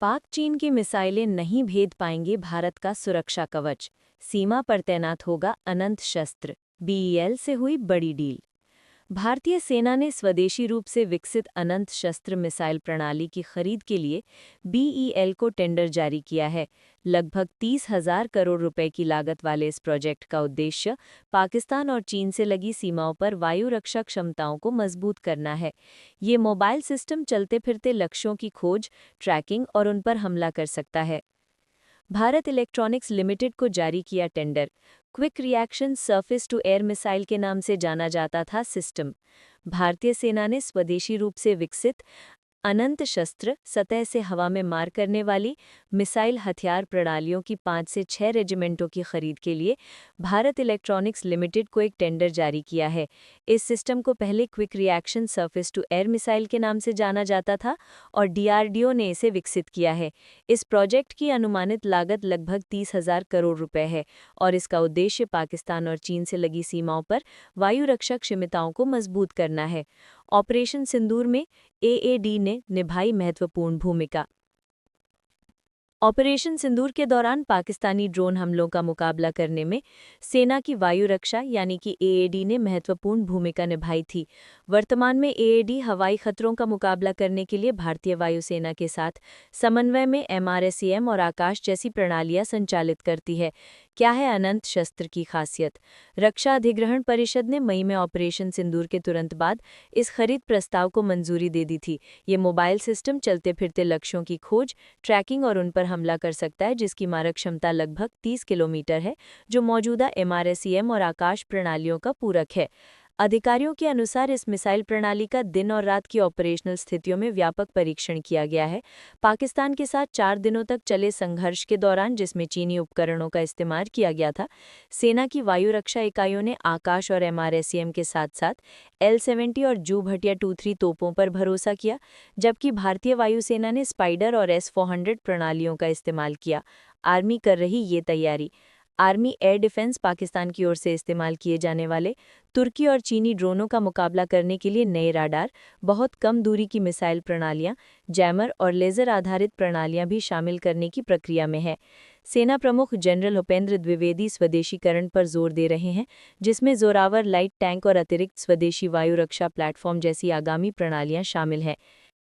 पाक चीन की मिसाइलें नहीं भेद पाएंगे भारत का सुरक्षा कवच। सीमा पर तैनात होगा अनंत शस्त्र। बीईएल से हुई बड़ी डील। भारतीय सेना ने स्वदेशी रूप से विकसित अनंत शस्त्र मिसाइल प्रणाली की खरीद के लिए बीईएल को टेंडर जारी किया है। लगभग 30,000 करोड़ रुपए की लागत वाले इस प्रोजेक्ट का उद्देश्य पाकिस्तान और चीन से लगी सीमाओं पर वायु रक्षा क्षमताओं को मजबूत करना है। ये मोबाइल सिस्टम चलते फिरते लक्ष्यों की खोज, ट्रैकिंग और उन पर हमला कर सकता है। भारत इलेक्ट्रॉनिक्स लिमिटेड को जारी किया tender. Quick reaction surface to air missile के नाम से जाना जाता था सिस्टम। भारतीय सेना ने स्वदेशी रूप से विकसित अनंत शस्त्र सतह से हवा में मार करने वाली मिसाइल हथियार प्रणालियों की 5 से 6 रेजिमेंटों की खरीद के लिए भारत इलेक्ट्रॉनिक्स लिमिटेड को एक टेंडर जारी किया है। इस सिस्टम को पहले quick reaction surface to air missile के नाम से जाना जाता था और डीआरडीओ ने इसे विकसित किया है। इस प्रोजेक्ट की अनुमानित लागत लगभग 30,000 करोड़ रुपए है और इसका उद्देश्य पाकिस्तान और चीन से लगी सीमाओं पर वायु रक्षा क्षमताओं को मजबूत करना है। ऑपरेशन सिंदूर में एएडी ने निभाई महत्वपूर्ण भूमिका। ऑपरेशन सिंदूर के दौरान पाकिस्तानी ड्रोन हमलों का मुकाबला करने में सेना की वायु रक्षा यानी कि एएडी ने महत्वपूर्ण भूमिका निभाई थी। वर्तमान में एएडी हवाई खतरों का मुकाबला करने के लिए भारतीय वायुसेना के साथ समन्वय में एमआरएसएएम और आकाश जैसी प्रणालियां संचालित करती है। क्या है अनंत शस्त्र की खासियत? रक्षा अधिग्रहण परिषद ने मई में ऑपरेशन सिंदूर के तुरंत बाद इस खरीद प्रस्ताव को मंजूरी दे दी थी। ये मोबाइल सिस्टम चलते फिरते लक्ष्यों की खोज, ट्रैकिंग और उन पर हमला कर सकता है, जिसकी मारक क्षमता लगभग 30 किलोमीटर है, जो मौजूदा एमआरएसएएम और आकाश प्रणालियों का पूरक है। अधिकारियों के अनुसार इस मिसाइल प्रणाली का दिन और रात की ऑपरेशनल स्थितियों में व्यापक परीक्षण किया गया है। पाकिस्तान के साथ 4 दिनों तक चले संघर्ष के दौरान, जिसमें चीनी उपकरणों का इस्तेमाल किया गया था, सेना की वायु रक्षा इकाइयों ने आकाश और एमआरएसएएम के साथ-साथ L-70 और जू भटिया 23 तोपों पर भरोसा किया, जबकि भारतीय वायुसेना ने स्पाइडर और S-400 प्रणालियों का इस्तेमाल किया। आर्मी कर रही ये तैयारी। आर्मी एयर डिफेंस पाकिस्तान की ओर से इस्तेमाल किए जाने वाले तुर्की और चीनी ड्रोनों का मुकाबला करने के लिए नए राडार, बहुत कम दूरी की मिसाइल प्रणालियां, जैमर और लेज़र आधारित प्रणालियां भी शामिल करने की प्रक्रिया में है। सेना प्रमुख जनरल उपेंद्र द्विवेदी स्वदेशीकरण पर जोर दे रहे हैं, जिसमें जोरावर लाइट टैंक और अतिरिक्त स्वदेशी वायु रक्षा प्लेटफॉर्म जैसी आगामी प्रणालियां शामिल हैं।